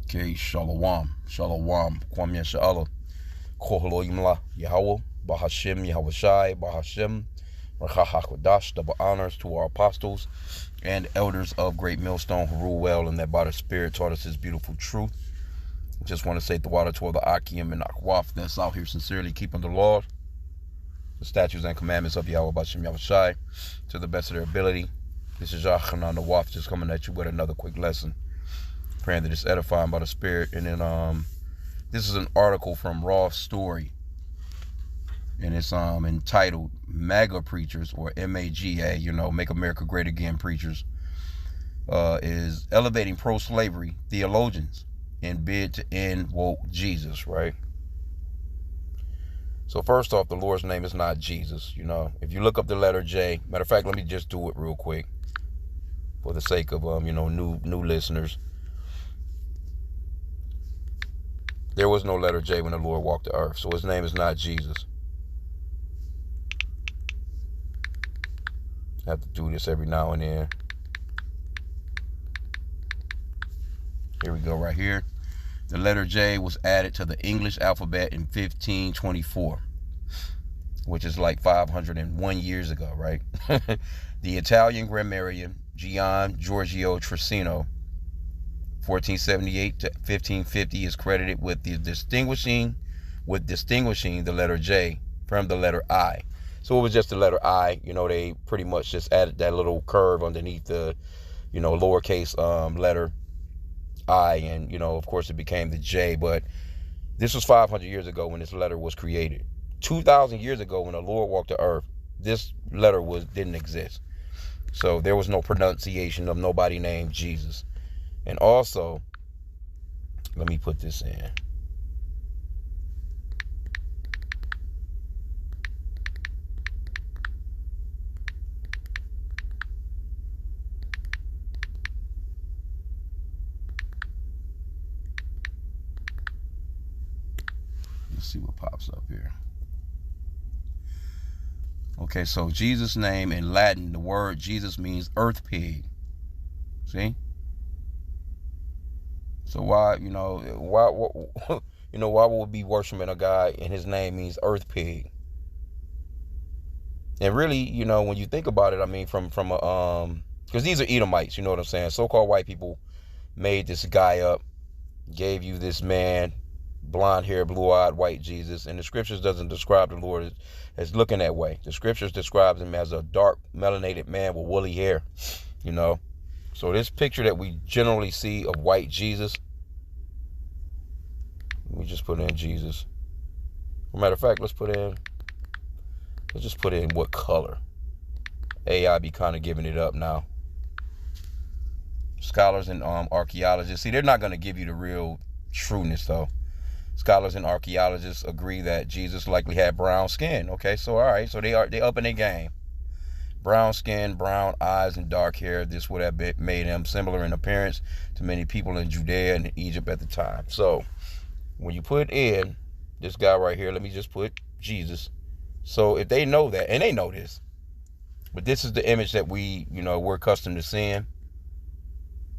Okay, Shalom. Shalom. Kwam Yasha'Allah. Kohaloimla. Yahweh. Bahashim. Yahweh Shai. Bahashim. Rachahakwadash. Double honors to our apostles and elders of Great Millstone who rule well and that by the Spirit taught us his beautiful truth. Just want to say the water to all the H.I.M and Akwaf that's out here sincerely keeping the law, the statutes and commandments of Yahweh Bahashim Yahweh Shai to the best of their ability. This is Yachanan the Waf just coming at you with another quick lesson. Praying that it's edifying by the Spirit. And then this is an article from Raw Story. And it's entitled MAGA Preachers, or MAGA, Make America Great Again Preachers, is elevating pro-slavery theologians in bid to end woke Jesus, right? So first off, the Lord's name is not Jesus. If you look up the letter J, matter of fact, let me just do it real quick for the sake of new listeners. There was no letter J when the Lord walked the earth, so his name is not Jesus. I have to do this every now and then. Here we go, right here. The letter J was added to the English alphabet in 1524, which is like 501 years ago, right? The Italian grammarian Gian Giorgio Trissino, 1478 to 1550, is credited with distinguishing the letter J from the letter I. So it was just the letter I. They pretty much just added that little curve underneath the, lowercase letter I, and of course it became the J. But this was 500 years ago when this letter was created. 2,000 years ago when the Lord walked the earth, this letter didn't exist. So there was no pronunciation of nobody named Jesus. And also, let me put this in. Let's see what pops up here. Okay, so Jesus' name in Latin, the word Jesus means earth pig. See? So why would we be worshiping a guy and his name means earth pig? And really, when you think about it, I mean, from because these are Edomites, you know what I'm saying? So-called white people made this guy up, gave you this man, blonde hair, blue-eyed white Jesus, and the scriptures doesn't describe the Lord as looking that way. The scriptures describes him as a dark, melanated man with woolly hair, So this picture that we generally see of white Jesus, let me just put in Jesus. As a matter of fact, let's just put in what color. AI be kind of giving it up now. Scholars and archaeologists, see, they're not going to give you the real trueness, though. Scholars and archaeologists agree that Jesus likely had brown skin. Okay, so all right, so they up in their game. Brown skin, brown eyes, and dark hair. This would have made him similar in appearance to many people in Judea and Egypt at the time. So when you put in this guy right here, let me just put Jesus. So if they know that, and they know this, but this is the image that we're accustomed to seeing.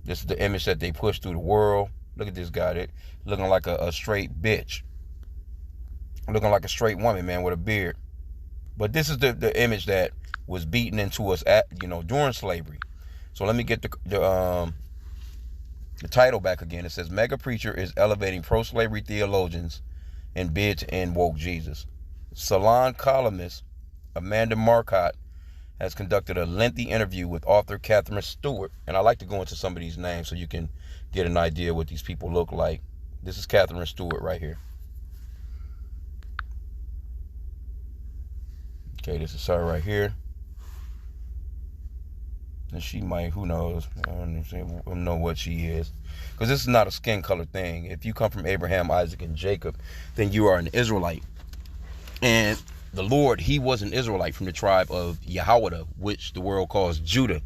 This is the image that they push through the world. Look at this guy, looking like a straight bitch. Looking like a straight woman, man, with a beard. But this is the image that was beaten into us during slavery. So let me get the title back again. It says, Mega Preacher is elevating pro-slavery theologians in bid to end woke Jesus. Salon columnist Amanda Marcotte has conducted a lengthy interview with author Catherine Stewart. And I like to go into some of these names so you can get an idea what these people look like. This is Catherine Stewart right here. Okay, this is her right here. And she might, who knows? I don't know what she is. Because this is not a skin color thing. If you come from Abraham, Isaac, and Jacob, then you are an Israelite. And the Lord, he was an Israelite from the tribe of Yahweh, which the world calls Judah.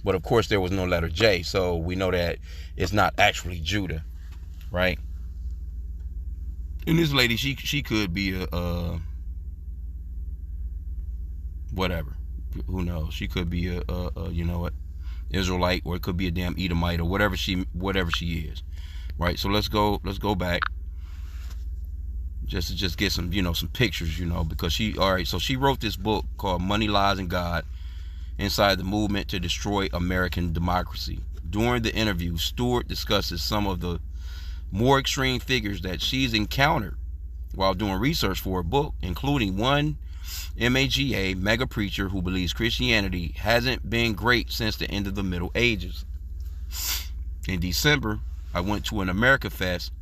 But of course, there was no letter J. So we know that it's not actually Judah, right? And this lady, she could be a whatever. Who knows? She could be a Israelite, or it could be a damn Edomite, or whatever she is. right? So let's go back just to get some, some pictures, because she wrote this book called Money, Lies, and God: Inside the Movement to Destroy American Democracy. During the interview, Stewart discusses some of the more extreme figures that she's encountered while doing research for her book, including one MAGA mega preacher who believes Christianity hasn't been great since the end of the Middle Ages. In December, I went to an America Fest,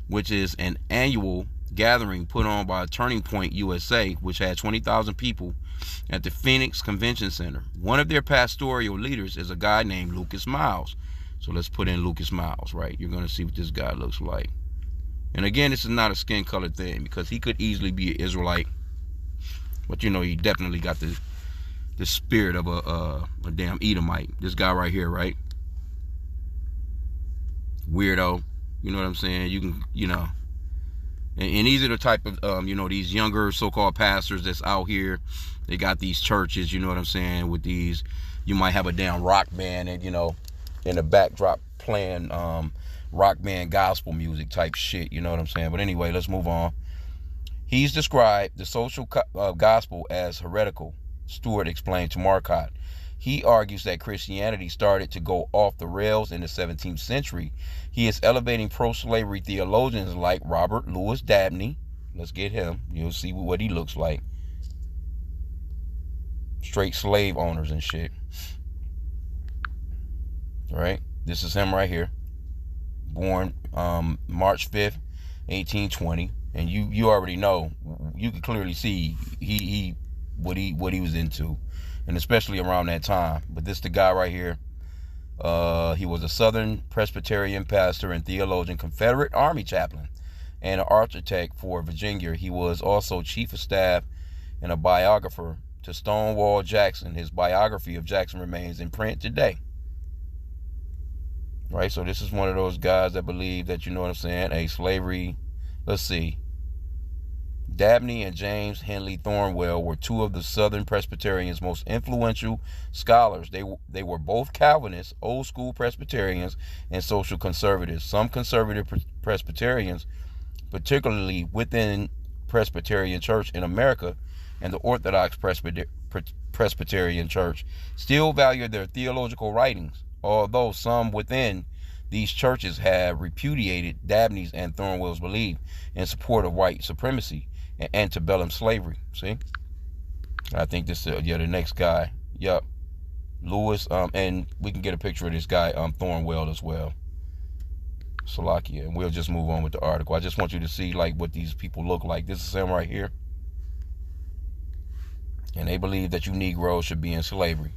which is an annual gathering put on by Turning Point USA, which had 20,000 people at the Phoenix Convention Center. One of their pastoral leaders is a guy named Lucas Miles. So let's put in Lucas Miles, right? You're going to see what this guy looks like. And again, this is not a skin color thing, because he could easily be an Israelite, but he definitely got the spirit of a damn Edomite. This guy right here, right? Weirdo. You know what I'm saying? You can, and these are the type of, these younger so-called pastors that's out here. They got these churches, you know what I'm saying, with these, you might have a damn rock band and, in the backdrop playing rock band gospel music type shit, you know what I'm saying? But anyway, let's move on. He's described the social gospel as heretical, Stewart explained to Marcotte. He argues that Christianity started to go off the rails in the 17th century. He is elevating pro-slavery theologians like Robert Louis Dabney. Let's get him. You'll see what he looks like. Straight slave owners and shit. All right? This is him right here. Born March 5th, 1820. And you already know, you can clearly see what he was into, and especially around that time. But this the guy right here. He was a Southern Presbyterian pastor and theologian, Confederate Army chaplain, and an architect for Virginia. He was also chief of staff and a biographer to Stonewall Jackson. His biography of Jackson remains in print today. Right, so this is one of those guys that believe that, you know what I'm saying, slavery. Let's see. Dabney and James Henley Thornwell were two of the Southern Presbyterians' most influential scholars. They were both Calvinists, old school Presbyterians, and social conservatives. Some conservative Presbyterians, particularly within Presbyterian Church in America and the Orthodox Presbyterian Church, still value their theological writings, although some within these churches have repudiated Dabney's and Thornwell's belief in support of white supremacy and antebellum slavery. See? I think this is the next guy. Yup. Lewis, and we can get a picture of this guy, Thornwell as well. Salakia. And we'll just move on with the article. I just want you to see like what these people look like. This is him right here. And they believe that you Negroes should be in slavery.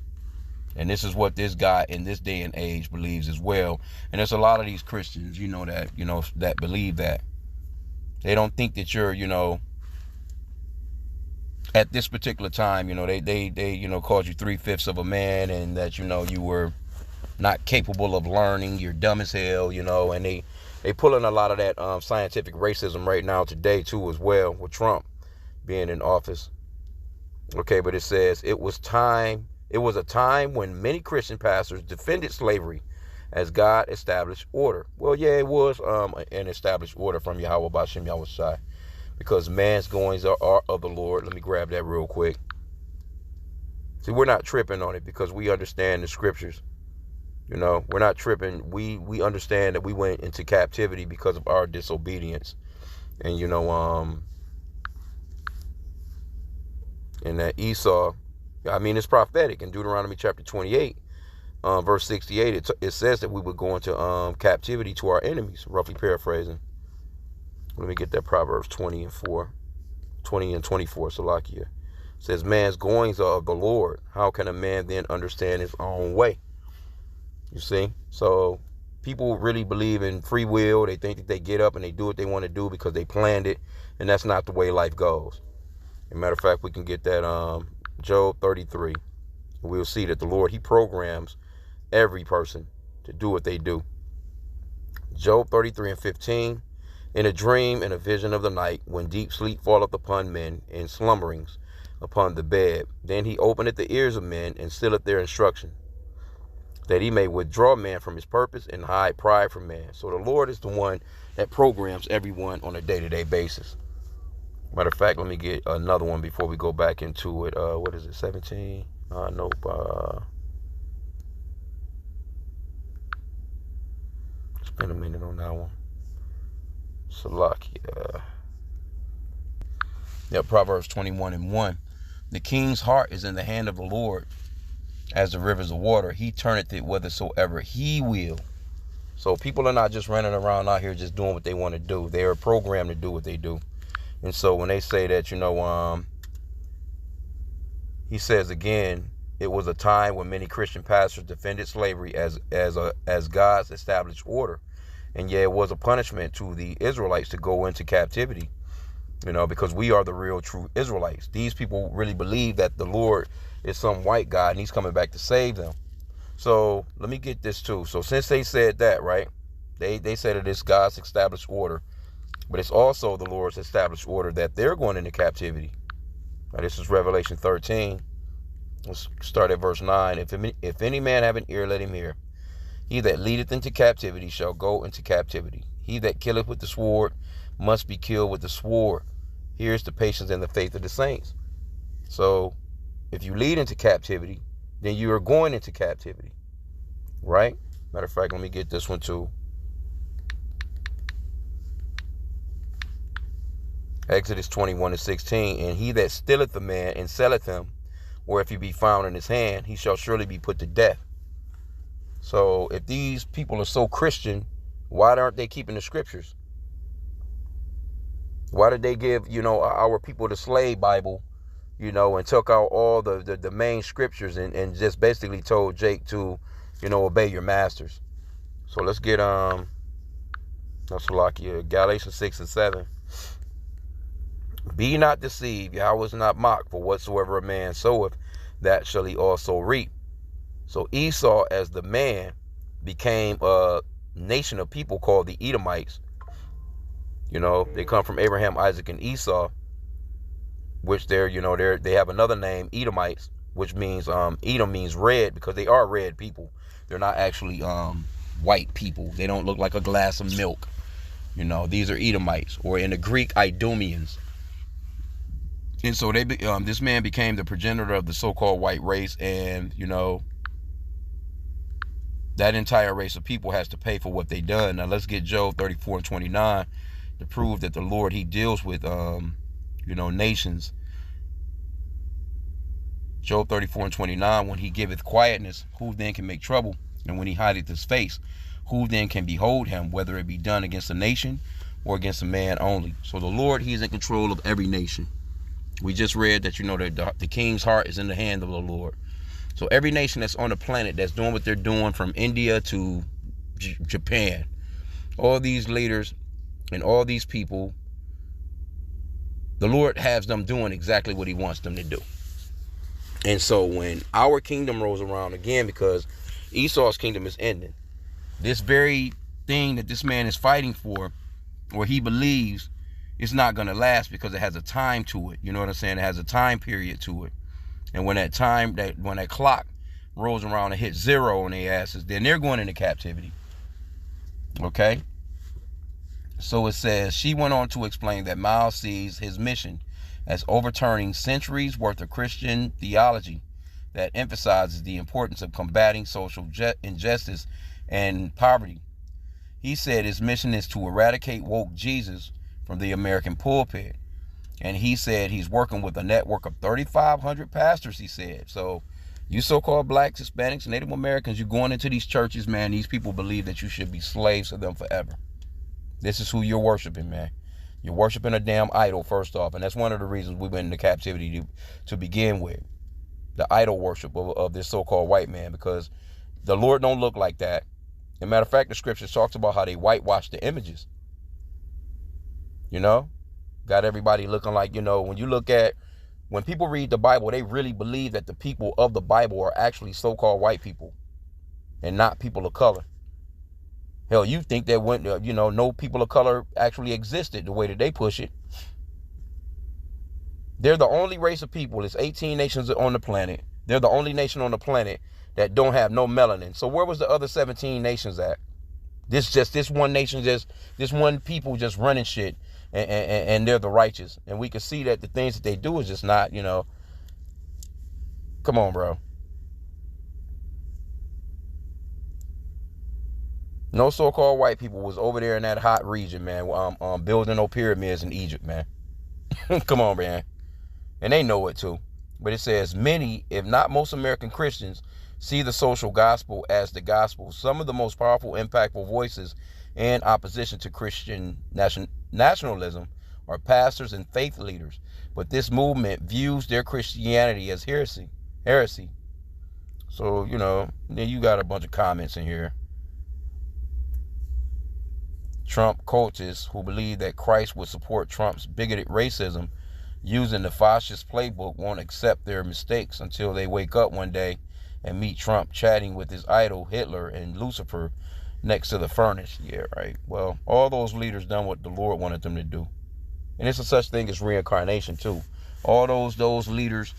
And this is what this guy in this day and age believes as well. And there's a lot of these Christians, that believe that. They don't think that you're, at this particular time, they called you 3/5 of a man, and that, you were not capable of learning. You're dumb as hell, and they pulling a lot of that scientific racism right now today too as well, with Trump being in office. Okay, but it says it was a time when many Christian pastors defended slavery as God established order. Well, yeah, it was an established order from Yahweh B'Shem Yahushai, because man's goings are of the Lord. Let me grab that real quick. See, we're not tripping on it because we understand the scriptures. We're not tripping. We understand that we went into captivity because of our disobedience. And, and that Esau, it's prophetic. In Deuteronomy chapter 28, verse 68, it says that we would go into captivity to our enemies, roughly paraphrasing. Let me get that Proverbs 20 and 24, Salakia. It says, man's goings are of the Lord. How can a man then understand his own way? You see? So people really believe in free will. They think that they get up and they do what they want to do because they planned it. And that's not the way life goes. As a matter of fact, we can get that Job 33. We'll see that the Lord, he programs every person to do what they do. Job 33 and 15. In a dream and a vision of the night, when deep sleep falleth upon men, and slumberings upon the bed, then he openeth the ears of men, and stilleth their instruction. that he may withdraw man from his purpose and hide pride from man. So the Lord is the one that programs everyone on a day-to-day basis. Matter of fact, let me get another one before we go back into it. What is it, 17? Nope. Spend a minute on that one. Salakia. Yeah, Proverbs 21:1. The king's heart is in the hand of the Lord, as the rivers of water. He turneth it whithersoever he will. So people are not just running around out here just doing what they want to do. They are programmed to do what they do. And so when they say that, he says again, it was a time when many Christian pastors defended slavery as God's established order. And yeah, it was a punishment to the Israelites to go into captivity, because we are the real true Israelites. These people really believe that the Lord is some white God and he's coming back to save them. So let me get this too. So since they said that, right, they said that it's God's established order, but it's also the Lord's established order that they're going into captivity. Now, this is Revelation 13. Let's start at verse 9. If any man have an ear, let him hear. He that leadeth into captivity shall go into captivity. He that killeth with the sword must be killed with the sword. Here's the patience and the faith of the saints. So if you lead into captivity, then you are going into captivity, right? Matter of fact, let me get this one too. Exodus 21:16. And he that stealeth a man and selleth him, or if he be found in his hand, he shall surely be put to death. So if these people are so Christian, why aren't they keeping the scriptures? Why did they give, our people the slave Bible, and took out all the main scriptures and just basically told Jake to, obey your masters? So let's get Galatians 6:7. Be not deceived, Yahweh is not mocked, for whatsoever a man soweth, that shall he also reap. So Esau, as the man, became a nation of people called the Edomites. They come from Abraham, Isaac, and Esau, which they have another name, Edomites, which means Edom means red, because they are red people. They're not actually white people. They don't look like a glass of milk. These are Edomites, or in the Greek, Idumeans. And so this man became the progenitor of the so-called white race, and that entire race of people has to pay for what they done. Now let's get Job 34:29 to prove that the Lord, he deals with nations. Job 34:29, when he giveth quietness, who then can make trouble? And when he hideth his face, who then can behold him, whether it be done against a nation or against a man only? So the Lord, he's in control of every nation. We just read that, that the king's heart is in the hand of the Lord. So every nation that's on the planet that's doing what they're doing, from India to Japan, all these leaders and all these people, the Lord has them doing exactly what he wants them to do. And so when our kingdom rolls around again, because Esau's kingdom is ending, this very thing that this man is fighting for, or he believes, it's not going to last, because it has a time to it. You know what I'm saying? It has a time period to it. And when that clock rolls around and hits zero on their asses, then they're going into captivity. Okay? So it says, she went on to explain that Miles sees his mission as overturning centuries worth of Christian theology that emphasizes the importance of combating social injustice and poverty. He said his mission is to eradicate woke Jesus from the American pulpit. And he said he's working with a network of 3,500 pastors, he said. So you so-called blacks, Hispanics, Native Americans, you're going into these churches, man. These people believe that you should be slaves to them forever. This is who you're worshiping, man. You're worshiping a damn idol, first off. And that's one of the reasons we went into captivity to begin with. The idol worship of this so-called white man, because the Lord don't look like that. As a matter of fact, the scripture talks about how they whitewash the images. Got everybody looking like, when people read the Bible, they really believe that the people of the Bible are actually so-called white people and not people of color. Hell, you think that when, no people of color actually existed the way that they push it. They're the only race of people. There's 18 nations on the planet. They're the only nation on the planet that don't have no melanin. So where was the other 17 nations at? This one nation, this one people just running shit, and they're the righteous. And we can see that the things that they do is just not, come on, bro. No so-called white people was over there in that hot region, man, building no pyramids in Egypt, man. Come on, man. And they know it too. But it says many, if not most American Christians, see the social gospel as the gospel. Some of the most powerful, impactful voices in opposition to Christian nationalism are pastors and faith leaders. But this movement views their Christianity as heresy. So, then you got a bunch of comments in here. Trump cultists who believe that Christ would support Trump's bigoted racism using the fascist playbook won't accept their mistakes until they wake up one day and meet Trump chatting with his idol Hitler and Lucifer next to the furnace. Yeah, right. Well, all those leaders done what the Lord wanted them to do. And it's a such thing as reincarnation too. All those leaders,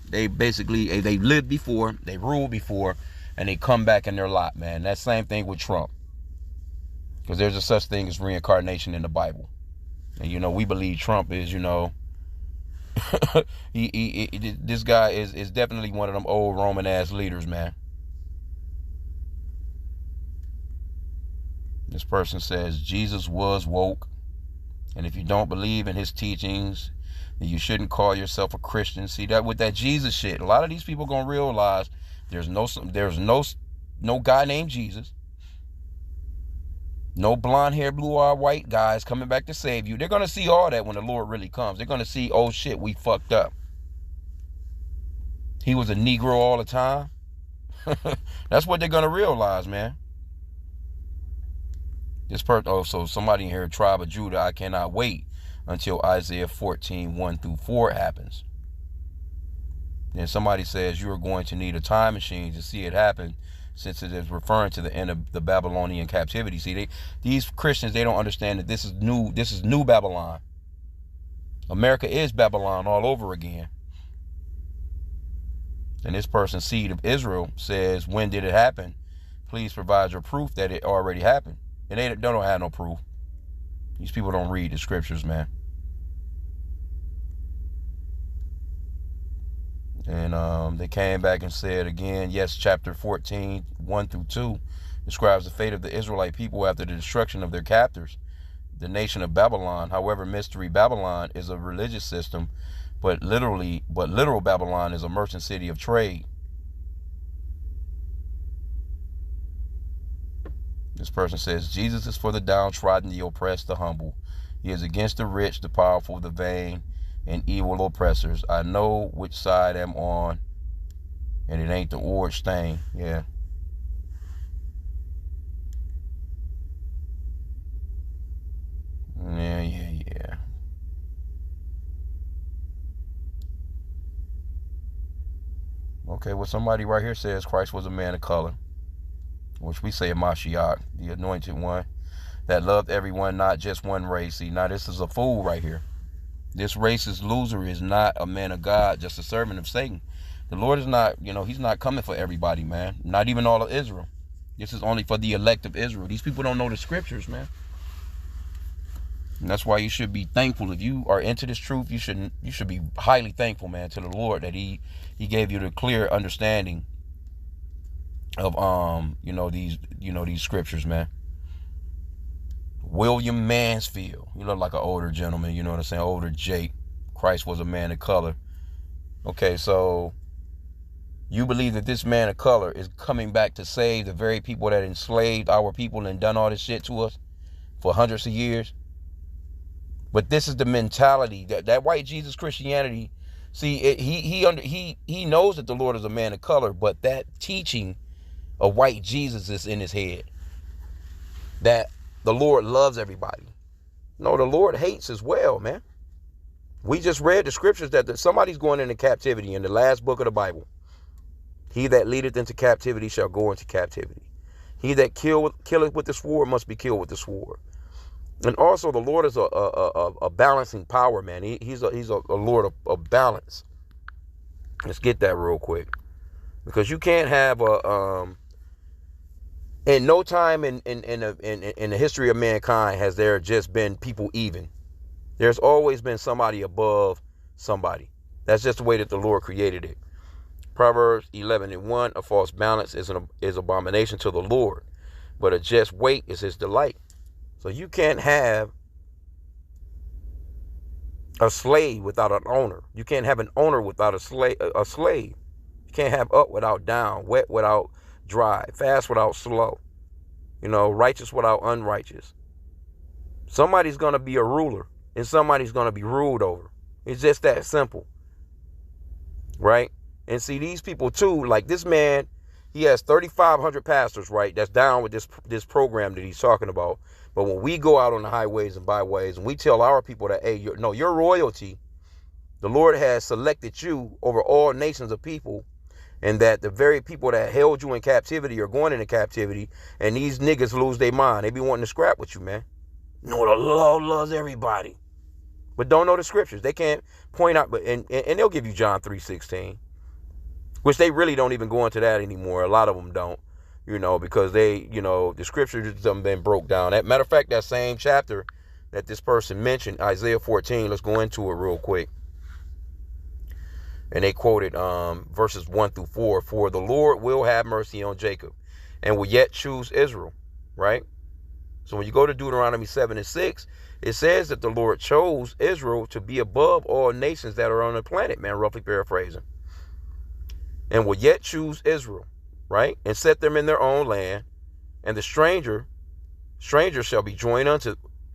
they basically, they lived before, they ruled before, and they come back in their lot, man. That same thing with Trump. Because there's a such thing as reincarnation in the Bible. And, we believe Trump is, this guy is definitely one of them old Roman ass leaders, man. This person says Jesus was woke, and if you don't believe in his teachings, then you shouldn't call yourself a Christian. See that with that Jesus shit, a lot of these people gonna realize there's no guy named Jesus. No blonde hair, blue-eyed white guys coming back to save you. They're going to see all that when the Lord really comes. They're going to see, oh shit, we fucked up. He was a Negro all the time. That's what they're going to realize, man. So somebody in here, tribe of Judah, I cannot wait until Isaiah 14, 1-4 happens. Then somebody says you are going to need a time machine to see it happen, since it is referring to the end of the Babylonian captivity. See, these Christians, they don't understand that this is new Babylon. America is Babylon all over again. And this person, seed of Israel, says, when did it happen? Please provide your proof that it already happened. And they don't have no proof. These people don't read the scriptures, man. And they came back and said again, yes, chapter 14, 1-2 describes the fate of the Israelite people after the destruction of their captors, the nation of Babylon. However, mystery Babylon is a religious system, but literal Babylon is a merchant city of trade. This person says, Jesus is for the downtrodden, the oppressed, the humble. He is against the rich, the powerful, the vain, and evil oppressors. I know which side I'm on, and it ain't the orange thing. Yeah. Yeah. Okay, well, somebody right here says Christ was a man of color, which we say Mashiach, the anointed one, that loved everyone, not just one race. See, now this is a fool right here. This racist loser is not a man of God, just a servant of Satan. The Lord is not, he's not coming for everybody, man. Not even all of Israel. This is only for the elect of Israel. These people don't know the scriptures, man. And that's why you should be thankful. If you are into this truth, you should be highly thankful, man, to the Lord that he gave you the clear understanding of these scriptures, man. William Mansfield, you look like an older gentleman, you know what I'm saying? Older Jake. Christ was a man of color. Okay, so you believe that this man of color is coming back to save the very people that enslaved our people and done all this shit to us for hundreds of years? But this is the mentality that white Jesus Christianity. See, he knows that the Lord is a man of color, but that teaching of white Jesus is in his head. That the Lord loves everybody. No, the Lord hates as well, man. We just read the scriptures that somebody's going into captivity in the last book of the Bible. He that leadeth into captivity shall go into captivity. He that killeth with the sword must be killed with the sword. And also the Lord is a balancing power, man. He's a Lord of balance. Let's get that real quick. Because you can't have in no time in the history of mankind has there just been people even. There's always been somebody above somebody. That's just the way that the Lord created it. Proverbs 11:1, a false balance is abomination to the Lord, but a just weight is his delight. So you can't have a slave without an owner. You can't have an owner without a slave. You can't have up without down, wet without dry, fast without slow, righteous without unrighteous. Somebody's going to be a ruler and somebody's going to be ruled over. It's just that simple. Right? And see, these people too, like this man, he has 3,500 pastors, right? That's down with this program that he's talking about. But when we go out on the highways and byways and we tell our people that, hey, your royalty, the Lord has selected you over all nations of people, and that the very people that held you in captivity are going into captivity, and these niggas lose their mind. They be wanting to scrap with you, man. The Lord loves everybody, but don't know the scriptures. They can't point out, and they'll give you John 3:16, which they really don't even go into that anymore. A lot of them don't, because they, the scriptures have been broke down. As matter of fact, that same chapter that this person mentioned, Isaiah 14, let's go into it real quick. And they quoted verses 1-4. For the Lord will have mercy on Jacob and will yet choose Israel, right? So when you go to Deuteronomy 7:6, it says that the Lord chose Israel to be above all nations that are on the planet, man, roughly paraphrasing. And will yet choose Israel, right? And set them in their own land. And the strangers shall be joined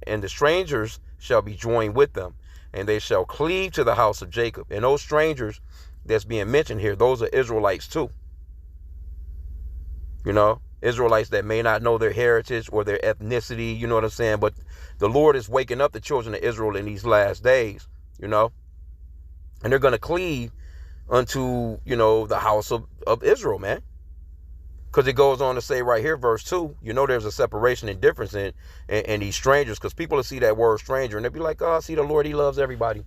and the strangers shall be joined with them. And they shall cleave to the house of Jacob. And those strangers that's being mentioned here, those are Israelites too. Israelites that may not know their heritage or their ethnicity, you know what I'm saying? But the Lord is waking up the children of Israel in these last days, and they're going to cleave unto, the house of Israel, man. Because it goes on to say right here, verse 2, there's a separation and difference in these strangers, because people will see that word stranger and they'll be like, oh, see, the Lord, he loves everybody.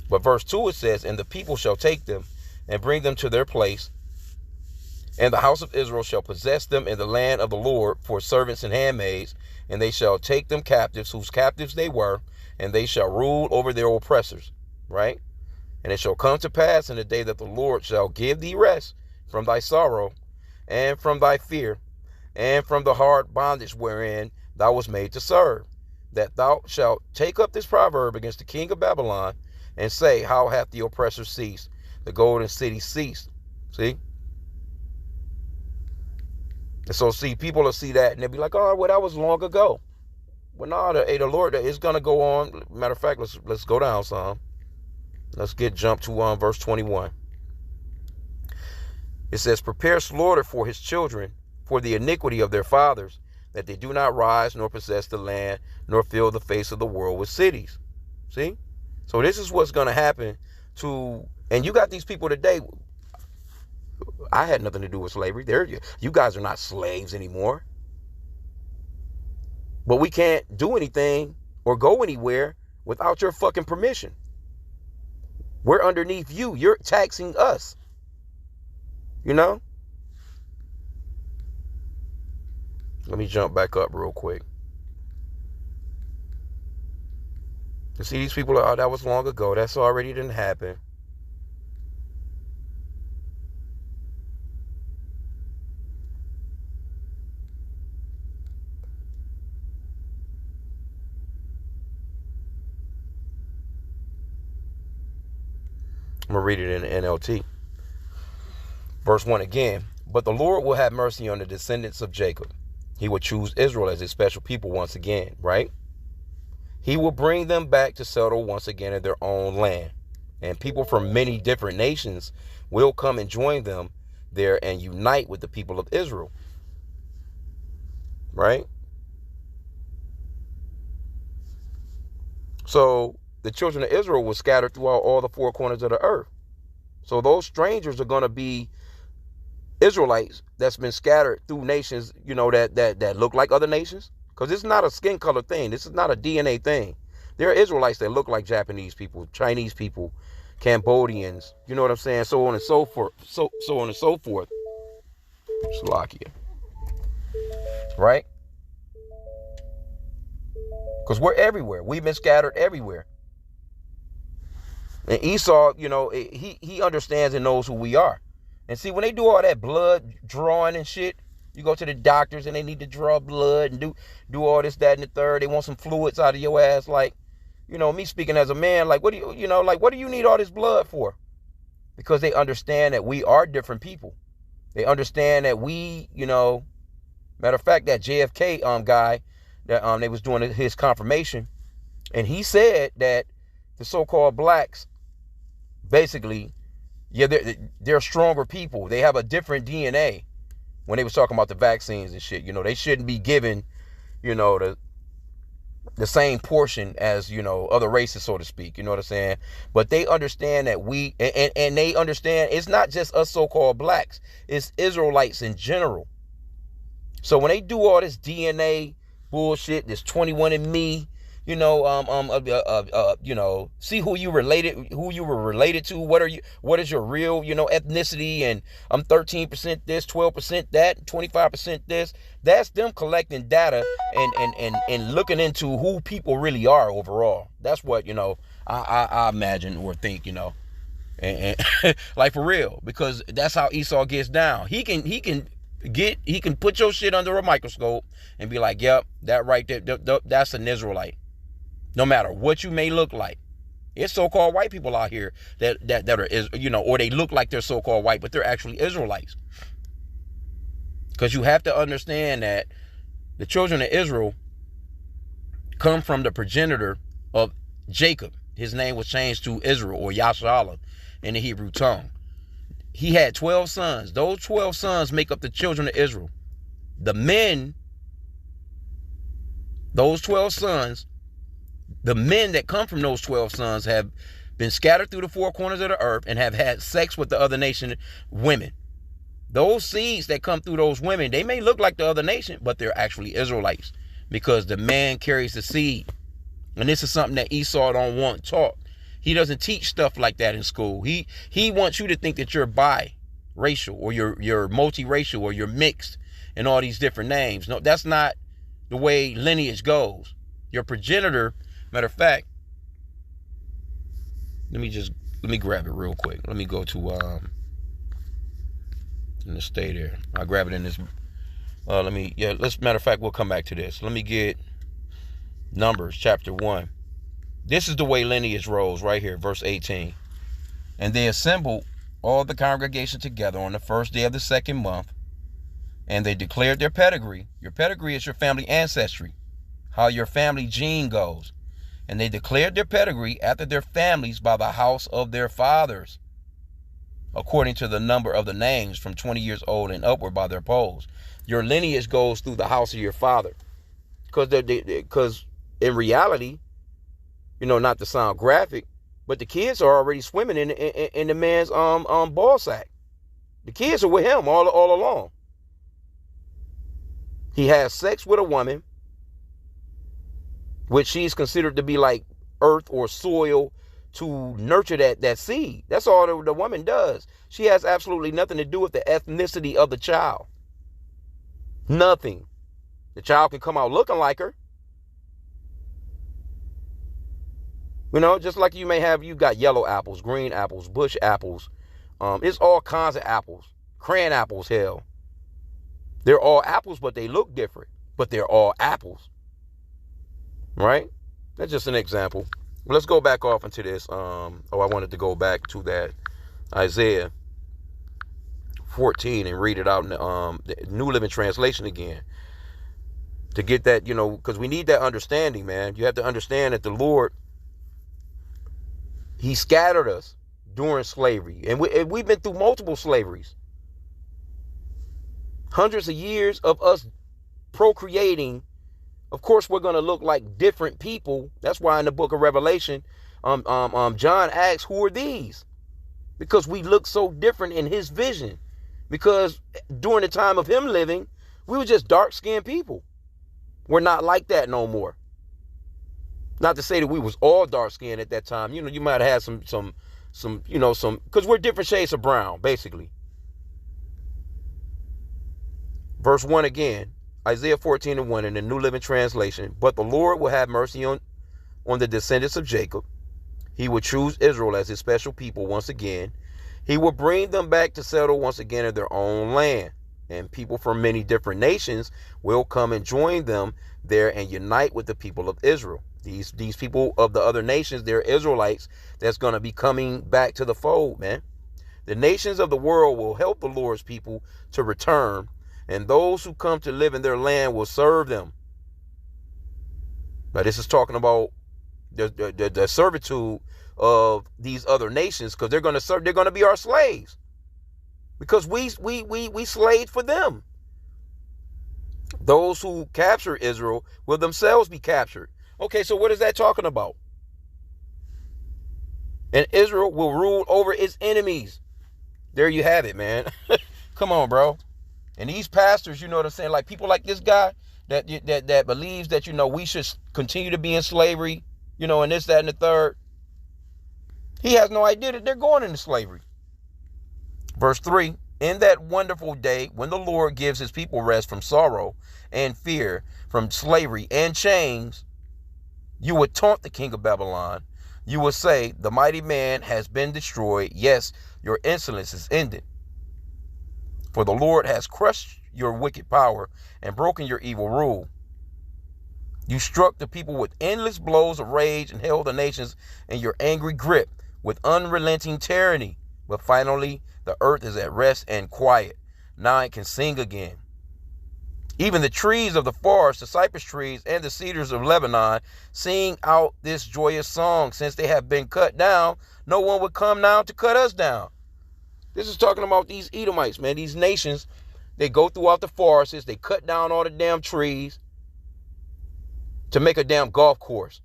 But verse 2, it says, and the people shall take them and bring them to their place, and the house of Israel shall possess them in the land of the Lord for servants and handmaids, and they shall take them captives, whose captives they were, and they shall rule over their oppressors, right? And it shall come to pass in the day that the Lord shall give thee rest from thy sorrow, and from thy fear, and from the hard bondage wherein thou wast made to serve, that thou shalt take up this proverb against the king of Babylon, and say, how hath the oppressor ceased? The golden city ceased. See? And so, see, people will see that, and they'll be like, oh, well, that was long ago. Well, no, the Lord is going to go on. Matter of fact, let's go down some. Let's jump to verse 21. It says, prepare slaughter for his children, for the iniquity of their fathers, that they do not rise, nor possess the land, nor fill the face of the world with cities. See? So this is what's going to happen to, and you got these people today. I had nothing to do with slavery. You guys are not slaves anymore. But we can't do anything or go anywhere without your fucking permission. We're underneath you. You're taxing us. Let me jump back up real quick. You see, these people, that was long ago. That's already didn't happen. I'm going to read it in NLT. Verse 1 again. But the Lord will have mercy on the descendants of Jacob. He will choose Israel as his special people once again, right? He will bring them back to settle once again in their own land. And people from many different nations will come and join them there and unite with the people of Israel. Right? So the children of Israel were scattered throughout all the four corners of the earth. So those strangers are going to be Israelites that's been scattered through nations, that look like other nations. Because it's not a skin color thing. This is not a DNA thing. There are Israelites that look like Japanese people, Chinese people, Cambodians, you know what I'm saying? So on and so forth. So on and so forth. Slovakia. Right? Because we're everywhere. We've been scattered everywhere. And Esau, he understands and knows who we are. And see, when they do all that blood drawing and shit, you go to the doctors and they need to draw blood and do all this, that, and the third. They want some fluids out of your ass. Like, me speaking as a man, like, what do you need all this blood for? Because they understand that we are different people. They understand that we, matter of fact, that JFK guy that they was doing his confirmation, and he said that the so-called blacks, basically, yeah, they're stronger people. They have a different DNA. When they was talking about the vaccines and shit, they shouldn't be given, the same portion as, other races, so to speak. You know what I'm saying? But they understand that we, and they understand it's not just us so-called blacks. It's Israelites in general. So when they do all this DNA bullshit, this 21andMe, see who you were related to, what is your real, ethnicity, and I'm 13% this, 12% that, 25% this. That's them collecting data and looking into who people really are overall. That's what, I imagine or think, and like for real, because that's how Esau gets down. He can put your shit under a microscope and be like, yep, that right there, that's an Israelite. No matter what you may look like. It's so-called white people out here that are, or they look like they're so-called white, but they're actually Israelites. Because you have to understand that the children of Israel come from the progenitor of Jacob. His name was changed to Israel, or Yasharallah in the Hebrew tongue. He had 12 sons. Those 12 sons make up the children of Israel. The men, those 12 sons, the men that come from those 12 sons have been scattered through the four corners of the earth and have had sex with the other nation women. Those seeds that come through those women, they may look like the other nation, but they're actually Israelites, because the man carries the seed. And this is something that Esau don't want taught. He doesn't teach stuff like that in school. He wants you to think that you're biracial, or you're multiracial, or you're mixed, and all these different names. No, that's not the way lineage goes. Your progenitor, matter of fact, let me grab it real quick. Let me go to let's stay there. I'll grab it in this. Matter of fact, we'll come back to this. Let me get Numbers chapter 1. This is the way lineage rolls right here, verse 18. And they assembled all the congregation together on the first day of the second month, and they declared their pedigree. Your pedigree is your family ancestry, how your family gene goes. And they declared their pedigree after their families by the house of their fathers, according to the number of the names from 20 years old and upward by their polls. Your lineage goes through the house of your father. Because in reality, not to sound graphic, but the kids are already swimming in the man's ball sack. The kids are with him all along. He has sex with a woman, which she's considered to be like earth or soil to nurture that seed. That's all the woman does. She has absolutely nothing to do with the ethnicity of the child. Nothing. The child can come out looking like her. Just like you got yellow apples, green apples, bush apples. It's all kinds of apples. Crayon apples, hell. They're all apples, but they look different. But they're all apples. Right? That's just an example. Let's go back off into this. I wanted to go back to that Isaiah 14 and read it out in the New Living Translation again. To get that, because we need that understanding, man. You have to understand that the Lord, He scattered us during slavery. And we've been through multiple slaveries. Hundreds of years of us procreating. Of course, we're going to look like different people. That's why in the book of Revelation, John asks, who are these? Because we look so different in his vision. Because during the time of him living, we were just dark-skinned people. We're not like that no more. Not to say that we was all dark-skinned at that time. You might have had some because we're different shades of brown, basically. Verse 1 again, Isaiah 14:1 in the New Living Translation. But the Lord will have mercy on the descendants of Jacob. He will choose Israel as his special people once again. He will bring them back to settle once again in their own land. And people from many different nations will come and join them there and unite with the people of Israel. These people of the other nations, they're Israelites that's going to be coming back to the fold, man. The nations of the world will help the Lord's people to return, and those who come to live in their land will serve them. Now, this is talking about the servitude of these other nations, because they're going to serve. They're going to be our slaves, because we slaved for them. Those who capture Israel will themselves be captured. Okay, so what is that talking about? And Israel will rule over its enemies. There you have it, man. Come on, bro. And these pastors, you know what I'm saying? Like people like this guy that believes that, we should continue to be in slavery, and this, that, and the third. He has no idea that they're going into slavery. Verse 3, in that wonderful day when the Lord gives his people rest from sorrow and fear, from slavery and chains, you would taunt the king of Babylon. You will say, the mighty man has been destroyed. Yes, your insolence is ended. For the Lord has crushed your wicked power and broken your evil rule. You struck the people with endless blows of rage and held the nations in your angry grip with unrelenting tyranny. But finally, the earth is at rest and quiet. Now it can sing again. Even the trees of the forest, the cypress trees and the cedars of Lebanon, sing out this joyous song. Since they have been cut down, no one would come now to cut us down. This is talking about these Edomites, man. These nations, they go throughout the forests. They cut down all the damn trees to make a damn golf course,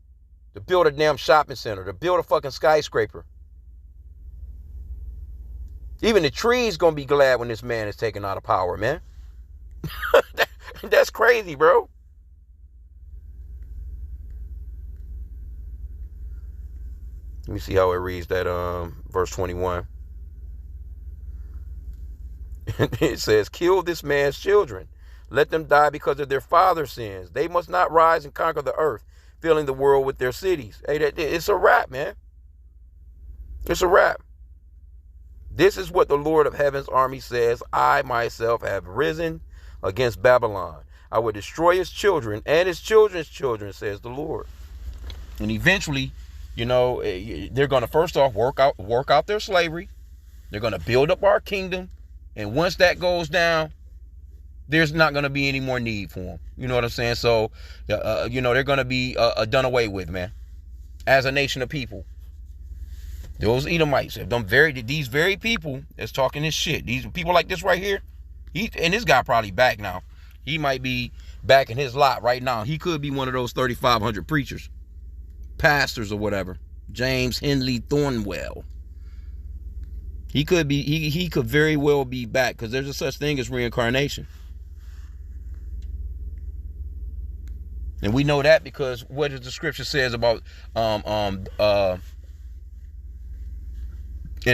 to build a damn shopping center, to build a fucking skyscraper. Even the trees gonna be glad when this man is taken out of power, man. That's crazy, bro. Let me see how it reads that verse 21. It says, kill this man's children. Let them die because of their father's sins. They must not rise and conquer the earth, filling the world with their cities. Hey, it's a wrap, man. It's a wrap. This is what the Lord of heaven's army says. I myself have risen against Babylon. I will destroy his children and his children's children, says the Lord. And eventually, they're going to first off work out their slavery. They're going to build up our kingdom. And once that goes down, there's not going to be any more need for them. You know what I'm saying? So, they're going to be done away with, man, as a nation of people. Those Edomites have done these very people that's talking this shit. These people like this right here. And this guy probably back now. He might be back in his lot right now. He could be one of those 3,500 preachers, pastors or whatever. James Henley Thornwell. He could be. He could very well be back, because there's a such thing as reincarnation. And we know that because what the scripture says about in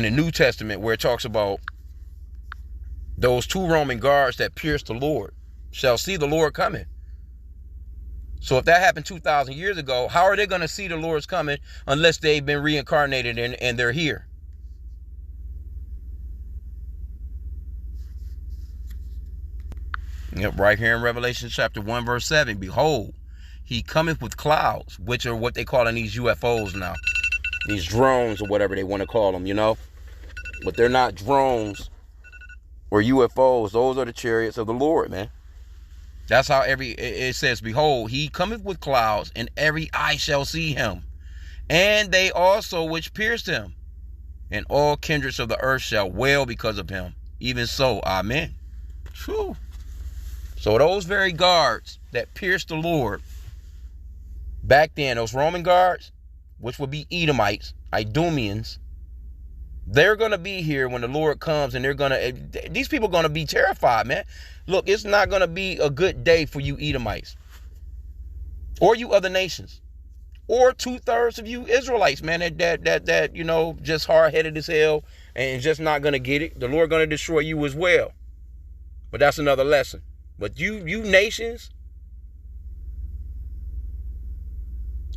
the New Testament, where it talks about those 2 Roman guards that pierced the Lord shall see the Lord coming. So if that happened 2,000 years ago, how are they going to see the Lord's coming unless they've been reincarnated and they're here? Yep, right here in Revelation chapter 1, verse 7. Behold, he cometh with clouds, which are what they call in these UFOs now. These drones or whatever they want to call them, But they're not drones or UFOs. Those are the chariots of the Lord, man. That's how it says, behold, he cometh with clouds, and every eye shall see him. And they also which pierced him. And all kindreds of the earth shall wail because of him. Even so, amen. Whew. So those very guards that pierced the Lord back then, those Roman guards, which would be Edomites, Idumeans, they're going to be here when the Lord comes, and these people are going to be terrified, man. Look, it's not going to be a good day for you Edomites or you other nations or 2/3 of you Israelites, man, that just hard-headed as hell and just not gonna get it. The Lord gonna destroy you as well. But that's another lesson. But you nations,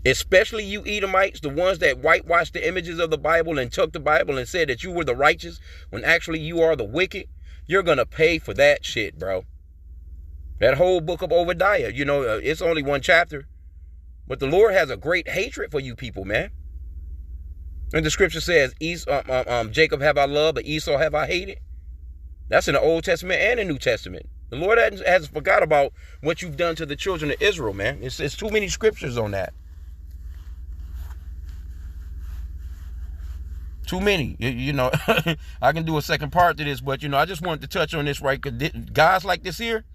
especially you Edomites, the ones that whitewashed the images of the Bible and took the Bible and said that you were the righteous when actually you are the wicked, you're gonna pay for that shit, bro. That whole book of Obadiah, it's only one chapter. But the Lord has a great hatred for you people, man. And the scripture says, Jacob have I loved, but Esau have I hated. That's in the Old Testament and the New Testament. The Lord hasn't forgot about what you've done to the children of Israel, man. It's too many scriptures on that. Too many. I can do a second part to this, but, I just wanted to touch on this, right? Guys like this here,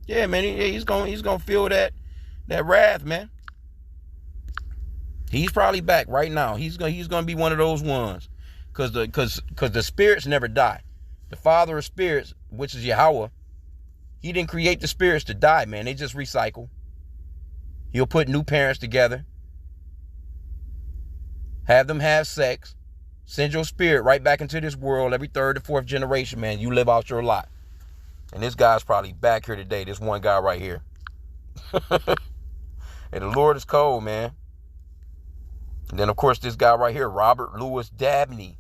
yeah, man, he's gonna feel that wrath, man. He's probably back right now. He's gonna be one of those ones, cause the spirits never die. The Father of spirits, which is Yahweh, he didn't create the spirits to die, man. They just recycle. He'll put new parents together, have them have sex, send your spirit right back into this world every third or fourth generation, man. You live out your lot. And this guy's probably back here today. This one guy right here. And the Lord is cold, man. And then, of course, this guy right here, Robert Louis Dabney,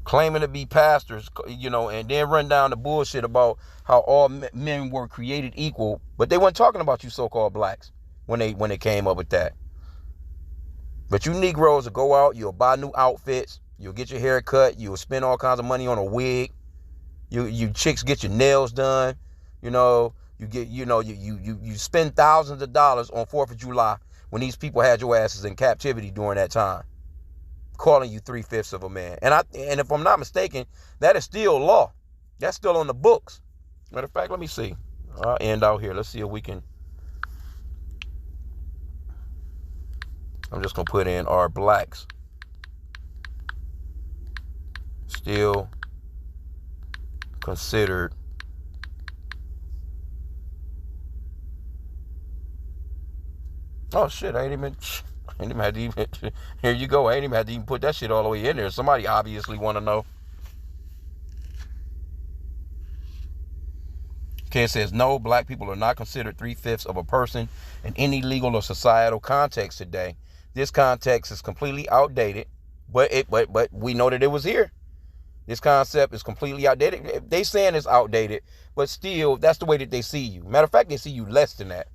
claiming to be pastors, and then run down the bullshit about how all men were created equal. But they weren't talking about you so-called blacks when they came up with that. But you Negroes will go out, you'll buy new outfits, you'll get your hair cut, you'll spend all kinds of money on a wig. You chicks get your nails done, you get, you spend thousands of dollars on 4th of July when these people had your asses in captivity during that time, calling you 3/5 of a man. And if I'm not mistaken, that is still law. That's still on the books. Matter of fact, let me see. I'll end out here. Let's see if we can. I'm just going to put in, are blacks still considered oh shit, I ain't even had to even here you go. I ain't even had to even put that shit all the way in there. Somebody obviously want to know. Okay, it says no, black people are not considered 3/5 of a person in any legal or societal context today. This context is completely outdated, but we know that it was here. This concept is completely outdated. They saying it's outdated, but still, that's the way that they see you. Matter of fact, they see you less than that.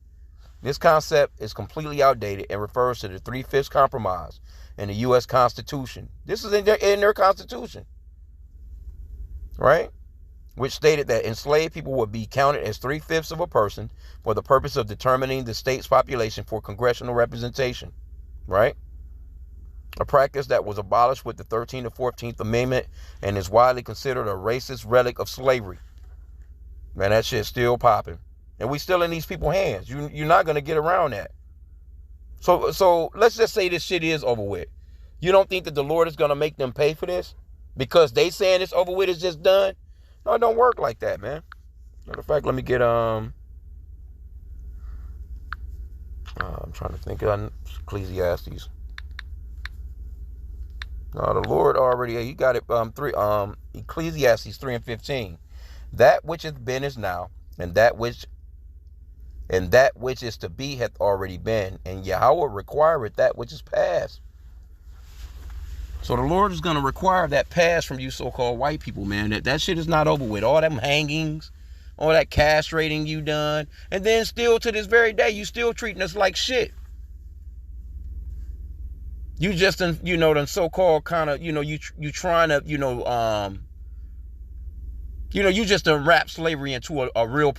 This concept is completely outdated and refers to the 3/5 compromise in the U.S. Constitution. This is in their Constitution, right? Which stated that enslaved people would be counted as 3/5 of a person for the purpose of determining the state's population for congressional representation, right? A practice that was abolished with the 13th and 14th Amendment and is widely considered a racist relic of slavery. Man, that shit's still popping. And we still in these people's hands. You're not going to get around that. So let's just say this shit is over with. You don't think that the Lord is going to make them pay for this? Because they saying it's over with, it's just done? No, it don't work like that, man. Matter of fact, let me get, I'm trying to think of Ecclesiastes. No, the Lord already, he got it, Ecclesiastes 3:15. That which hath been is now, and that which is to be hath already been, and Yahweh requireth that which is past. So the Lord is going to require that past from you so-called white people, man. That shit is not over with. All them hangings, all that castrating you done, and then still to this very day, you still treating us like shit. You just, them so-called kind of, you trying to, you just wrap slavery into a real,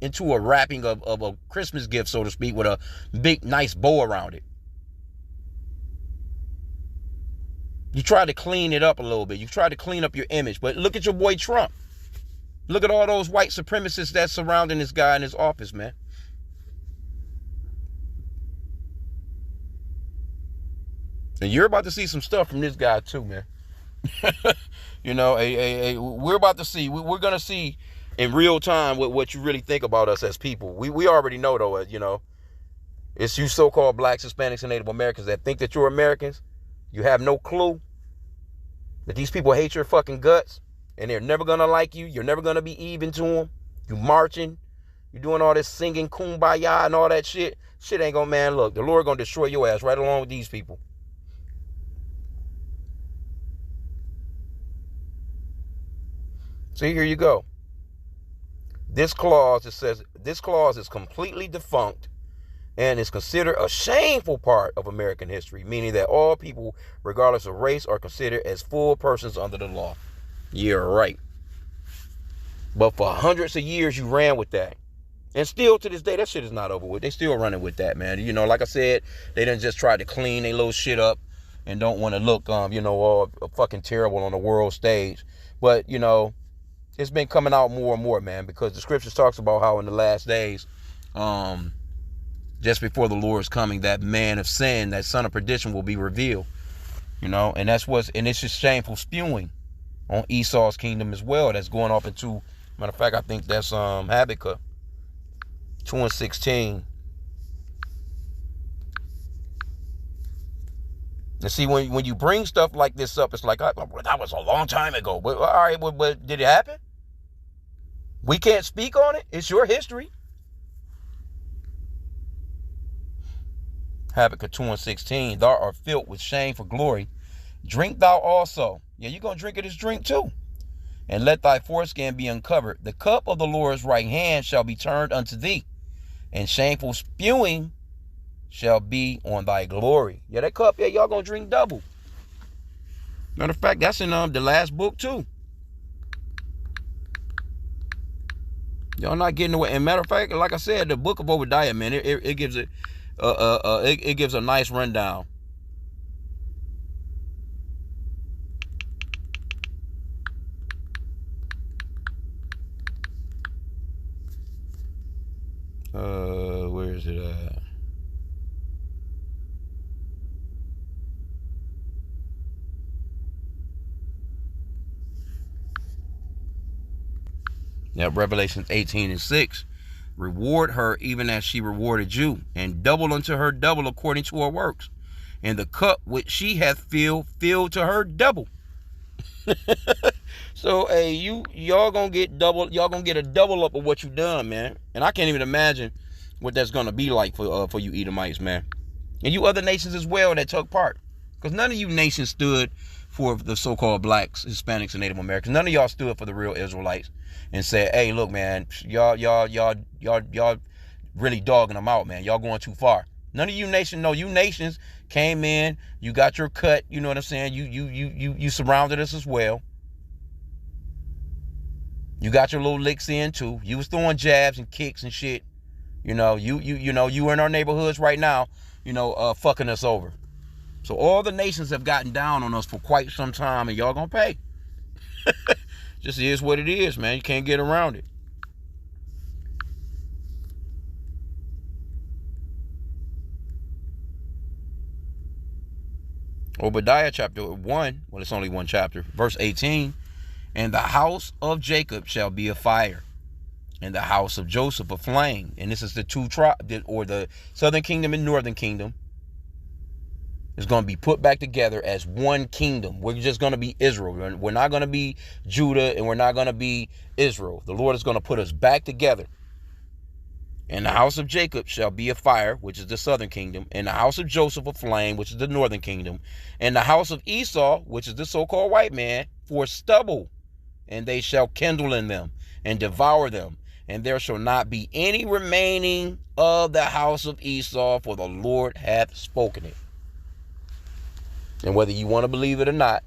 into a wrapping of a Christmas gift, so to speak, with a big, nice bow around it. You try to clean it up a little bit. You try to clean up your image. But look at your boy Trump. Look at all those white supremacists that's surrounding this guy in his office, man. And you're about to see some stuff from this guy too, man. We're about to see. We're going to see in real time what you really think about us as people. We already know, though, you know, it's you so-called blacks, Hispanics, and Native Americans that think that you're Americans. You have no clue that these people hate your fucking guts, and they're never going to like you. You're never going to be even to them. You marching. You doing all this singing kumbaya and all that shit. Shit ain't gonna, man, look, the Lord gonna destroy your ass right along with these people. See, here you go. This clause, it says, this clause is completely defunct and is considered a shameful part of American history, meaning that all people, regardless of race, are considered as full persons under the law. You're right. But for hundreds of years, you ran with that. And still to this day, that shit is not over with. They still running with that, man. You know, like I said, they done just tried to clean their little shit up and don't want to look, you know, all fucking terrible on the world stage. But, you know, it's been coming out more and more, man, because the scriptures talks about how in the last days, just before the Lord's coming, that man of sin, that son of perdition will be revealed, you know, and it's just shameful spewing on Esau's kingdom as well. That's going off into, matter of fact, I think that's Habakkuk 2:16. And see, when you bring stuff like this up, it's like, that was a long time ago. But all right, but did it happen? We can't speak on it. It's your history. Habakkuk 2:16. Thou art filled with shame for glory. Drink thou also. Yeah, you're going to drink of this drink too. And let thy foreskin be uncovered. The cup of the Lord's right hand shall be turned unto thee, and shameful spewing shall be on thy glory. Yeah, that cup, yeah, y'all gonna drink double. Matter of fact, that's in the last book too. Y'all not getting away. And matter of fact, like I said, the book of Obadiah, man, it gives it gives a nice rundown. Where is it at? Now, Revelation 18:6. Reward her even as she rewarded you, and double unto her double according to her works. And the cup which she hath filled to her double. So, hey, y'all gonna get double. Y'all gonna get a double up of what you done, man. And I can't even imagine what that's gonna be like for you Edomites, man, and you other nations as well that took part. Because none of you nations stood for the so-called blacks, Hispanics, and Native Americans. None of y'all stood for the real Israelites and said, "Hey, look, man, y'all really dogging them out, man. Y'all going too far." None of you nations. No, you nations came in. You got your cut. You know what I'm saying? You surrounded us as well. You got your little licks in too. You was throwing jabs and kicks and shit. You know, you were in our neighborhoods right now, you know, fucking us over. So all the nations have gotten down on us for quite some time, and y'all gonna pay. Just is what it is, man. You can't get around it. Obadiah chapter 1, well, it's only one chapter, verse 18. And the house of Jacob shall be a fire, and the house of Joseph a flame. And this is the two tribes, or the southern kingdom and northern kingdom, is going to be put back together as one kingdom. We're just going to be Israel. We're not going to be Judah, and we're not going to be Israel. The Lord is going to put us back together. And the house of Jacob shall be a fire, which is the southern kingdom, and the house of Joseph a flame, which is the northern kingdom, and the house of Esau, which is the so-called white man, for stubble. And they shall kindle in them and devour them, and there shall not be any remaining of the house of Esau, for the Lord hath spoken it. And whether you want to believe it or not,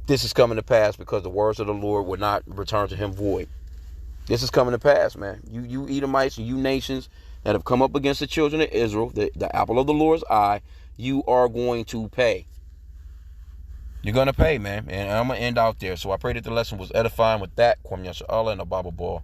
this is coming to pass, because the words of the Lord will not return to him void. This is coming to pass, man. You Edomites and you nations that have come up against the children of Israel, the apple of the Lord's eye, you are going to pay. You're going to pay, man. And I'm going to end out there. So I pray that the lesson was edifying with that. Kwam Yasha Allah and a Bible ball.